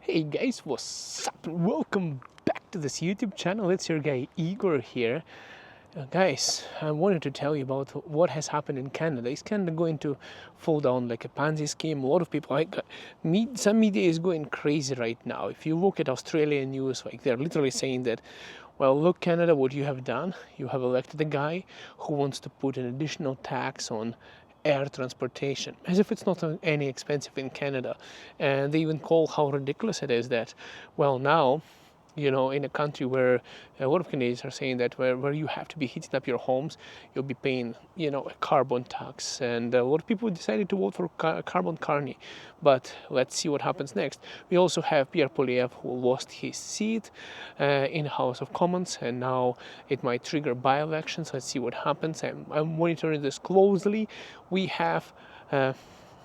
Hey guys, what's up? Welcome back to this YouTube channel. It's your guy Igor here. Guys, I wanted to tell you about what has happened in Canada. Is Canada going to fall down like a Ponzi scheme? A lot of people, some media is going crazy right now. If you look at Australian news, like they're literally saying that, well, look, Canada, what you have done. You have elected a guy who wants to put an additional tax on air transportation, as if it's not any expensive in Canada. And they even call how ridiculous it is that, well, now, in a country where a lot of Canadians are saying that where you have to be heating up your homes, you'll be paying, a carbon tax. And a lot of people decided to vote for carbon carney. But let's see what happens next. We also have Pierre Trudeau, who lost his seat in House of Commons, and now it might trigger by-elections. Let's see what happens. I'm monitoring this closely. We have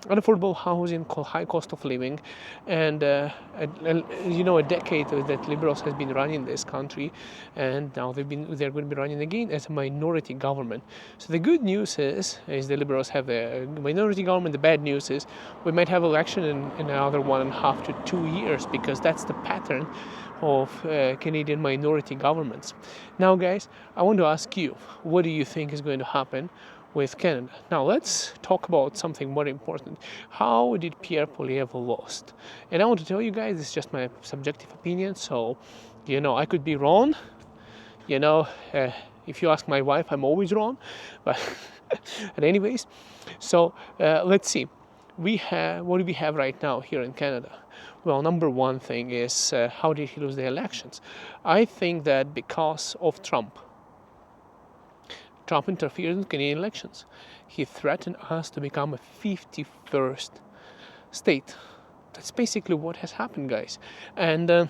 unaffordable housing, high cost of living, and a decade that Liberals has been running this country, and now they're going to be running again as a minority government. So the good news is the Liberals have a minority government. The bad news is we might have election in another 1.5 to 2 years, because that's the pattern of Canadian minority governments. Now, guys, I want to ask you, what do you think is going to happen with Canada? Now let's talk about something more important. How did Pierre Poilievre lost? And I want to tell you guys, this is just my subjective opinion, so I could be wrong. If you ask my wife, I'm always wrong. But and anyways, so let's see. What do we have right now here in Canada? Well, number one thing is, how did he lose the elections? I think that because of Trump interfered in Canadian elections. He threatened us to become a 51st state. That's basically what has happened, guys. And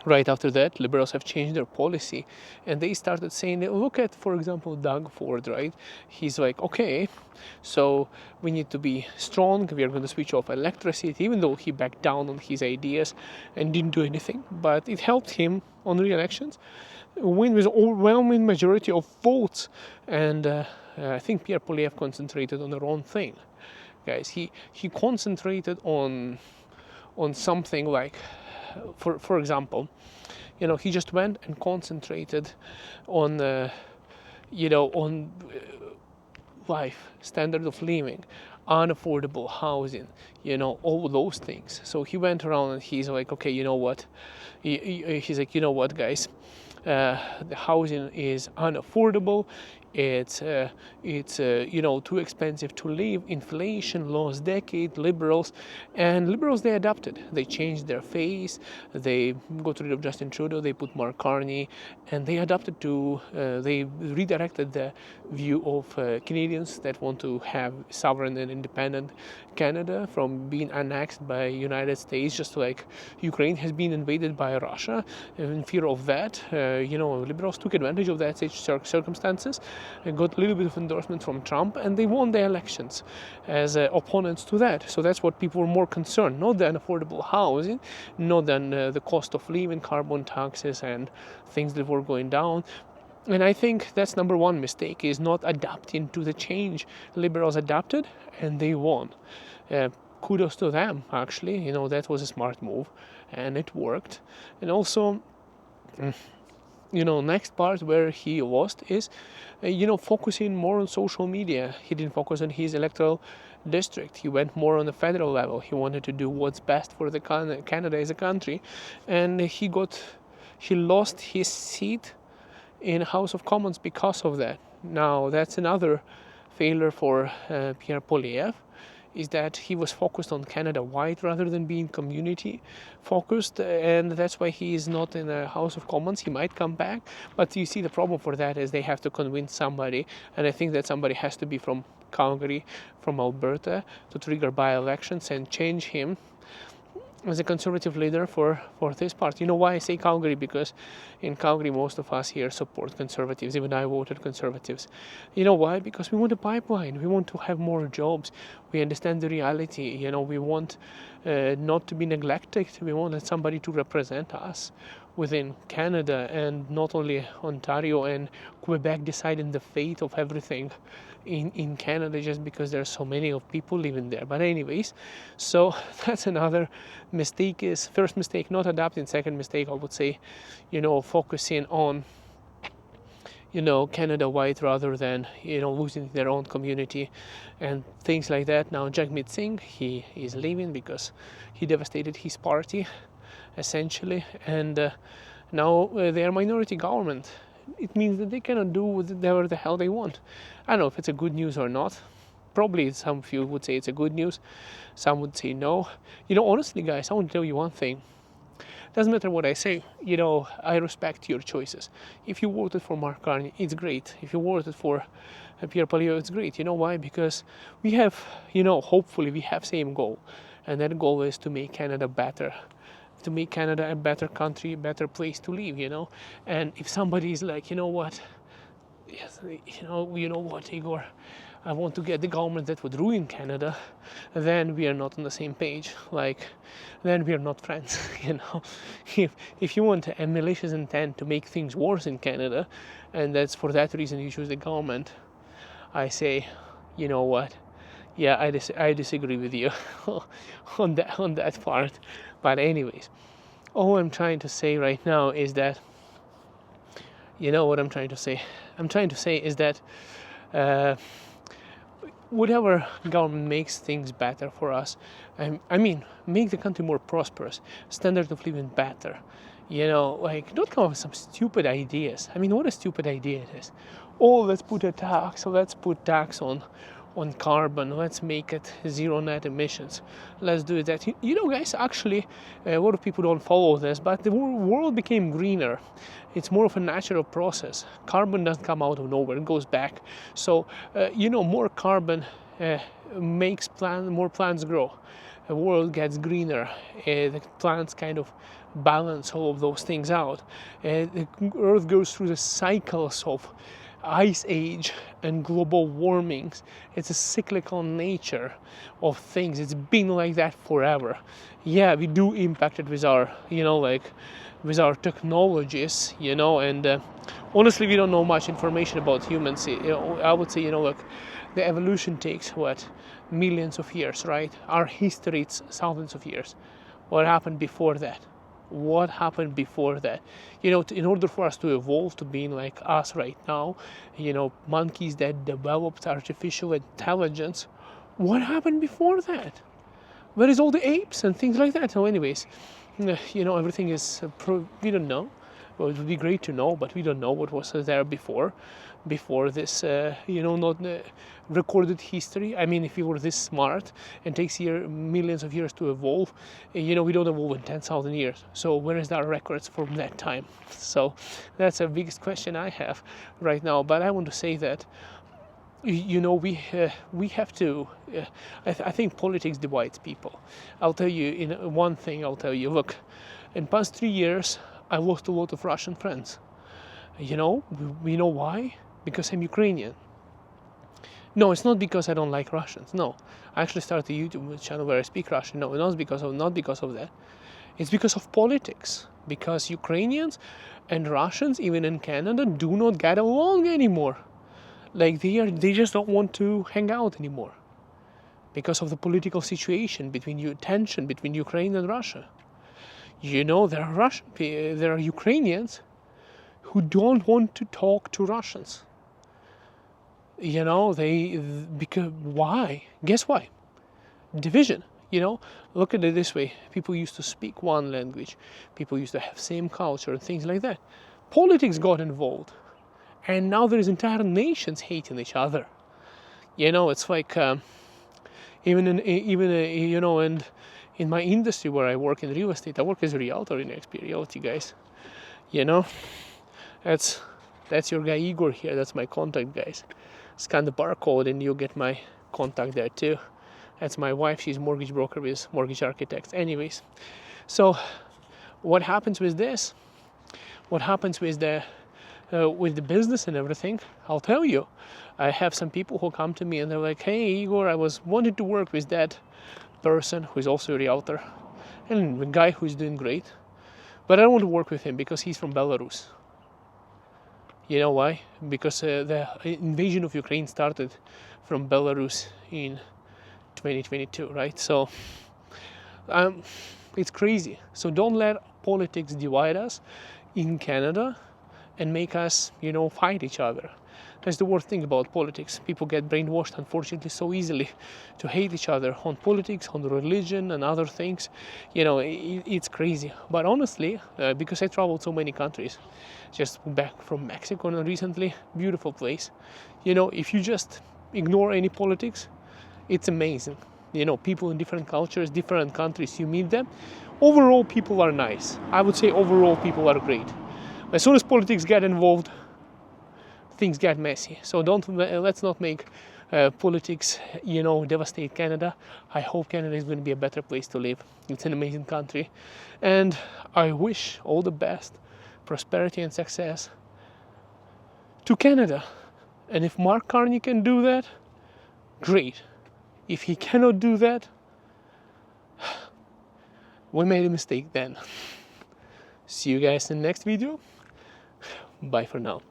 right after that, Liberals have changed their policy, and they started saying, look at, for example, Doug Ford, right? He's like, okay, so we need to be strong. We are going to switch off electricity, even though he backed down on his ideas and didn't do anything. But it helped him on re-elections win with overwhelming majority of votes. And I think Pierre Poilievre concentrated on the wrong thing, guys. He concentrated on something like, for example, he just went and concentrated on on life, standard of living, unaffordable housing, all those things. So he went around and he's like, okay, you know what? He's like, you know what, guys? The housing is unaffordable. It's too expensive to live. Inflation, lost decade. Liberals they adapted. They changed their face. They got rid of Justin Trudeau. They put Mark Carney, and they adapted to. They redirected the view of Canadians that want to have sovereign and independent Canada from being annexed by United States, just like Ukraine has been invaded by Russia. In fear of that, Liberals took advantage of that circumstances and got a little bit of endorsement from Trump, and they won the elections as opponents to that. So that's what people were more concerned, not the unaffordable housing, not than the cost of living, carbon taxes, and things that were going down. And I think that's number one mistake, is not adapting to the change. Liberals adapted and they won. Kudos to them, actually. That was a smart move and it worked. And also, next part where he lost is, focusing more on social media. He didn't focus on his electoral district. He went more on the federal level. He wanted to do what's best for the Canada as a country. And he lost his seat in House of Commons because of that. Now, that's another failure for Pierre Poilievre, is that he was focused on Canada-wide rather than being community-focused, and that's why he is not in a House of Commons. He might come back, but you see the problem for that is they have to convince somebody, and I think that somebody has to be from Calgary, from Alberta, to trigger by-elections and change him as a conservative leader for this part. You know why I say Calgary? Because in Calgary, most of us here support conservatives. Even I voted conservatives. You know why? Because we want a pipeline. We want to have more jobs. We understand the reality. We want not to be neglected. We wanted somebody to represent us within Canada, and not only Ontario and Quebec deciding the fate of everything in Canada just because there are so many of people living there. But anyways, so that's another mistake. Is first mistake not adapting. Second mistake, I would say, focusing on Canada-wide rather than losing their own community and things like that. Now Jagmeet Singh, he is leaving because he devastated his party essentially, and now they are minority government. It means that they cannot do whatever the hell they want. I don't know if it's a good news or not. Probably some of you would say it's a good news, some would say no. Honestly guys, I want to tell you one thing. Doesn't matter what I say, I respect your choices. If you voted for Mark Carney, it's great. If you voted for Pierre Trudeau, it's great. You know why? Because we have, hopefully we have same goal. And that goal is to make Canada better. To make Canada a better country, a better place to live, And if somebody is like, yes, what, Igor, I want to get the government that would ruin Canada, then we are not on the same page. Then we are not friends, If you want a malicious intent to make things worse in Canada, and that's for that reason you choose the government, I say, you know what? Yeah, I disagree with you on that part. But anyways, all I'm trying to say right now is that, what I'm trying to say? I'm trying to say is that whatever government makes things better for us, make the country more prosperous, standard of living better, don't come up with some stupid ideas. What a stupid idea it is. Oh, let's put a tax, so let's put tax on carbon, let's make it zero net emissions, let's do that. Guys, actually, a lot of people don't follow this, but the world became greener. It's more of a natural process. Carbon doesn't come out of nowhere, it goes back. So, more carbon makes more plants grow. The world gets greener. The plants kind of balance all of those things out. The Earth goes through the cycles of ice age and global warmings. It's a cyclical nature of things. It's been like that forever. Yeah, we do impact it with our, with our technologies, and honestly, we don't know much information about humans. I would say, the evolution takes millions of years, right? Our history, it's thousands of years. What happened before that? What happened before that? In order for us to evolve to being like us right now, monkeys that developed artificial intelligence, what happened before that? Where is all the apes and things like that? So anyways, everything is, we don't know. Well, it would be great to know, but we don't know what was there before this, not recorded history. If you were this smart and takes millions of years to evolve, we don't evolve in 10,000 years. So where is our records from that time? So that's the biggest question I have right now. But I want to say that, we have to, I think politics divides people. I'll tell you, one thing I'll tell you, look, in past 3 years, I lost a lot of Russian friends. We know why? Because I'm Ukrainian. No, it's not because I don't like Russians. No, I actually started a YouTube channel where I speak Russian. No, not because of that. It's because of politics. Because Ukrainians and Russians, even in Canada, do not get along anymore. They just don't want to hang out anymore. Because of the political situation tension between Ukraine and Russia. There are Ukrainians who don't want to talk to Russians. Because why? Guess why? Division. Look at it this way. People used to speak one language. People used to have same culture and things like that. Politics got involved. And now there's entire nations hating each other. It's like, and in my industry where I work in real estate, I work as a realtor in XP Realty, guys. That's your guy Igor here. That's my contact, guys. Scan the barcode and you'll get my contact there too. That's my wife. She's a mortgage broker with Mortgage Architects. Anyways, so what happens with this? What happens with the business and everything? I'll tell you. I have some people who come to me and they're like, "Hey, Igor, I wanted to work with that person who is also a realtor, and a guy who is doing great. But I don't want to work with him because he's from Belarus. You know why? Because the invasion of Ukraine started from Belarus in 2022, right? So it's crazy. So don't let politics divide us in Canada and make us, fight each other. That's the worst thing about politics. People get brainwashed, unfortunately, so easily to hate each other on politics, on religion, and other things. It's crazy. But honestly, because I traveled so many countries, just back from Mexico recently, beautiful place. If you just ignore any politics, it's amazing. People in different cultures, different countries, you meet them. Overall, people are nice. I would say overall, people are great. As soon as politics get involved, things get messy. So let's not make politics, devastate Canada. I hope Canada is going to be a better place to live. It's an amazing country, and I wish all the best, prosperity and success to Canada. And if Mark Carney can do that, great. If he cannot do that, we made a mistake then. See you guys in the next video. Bye for now.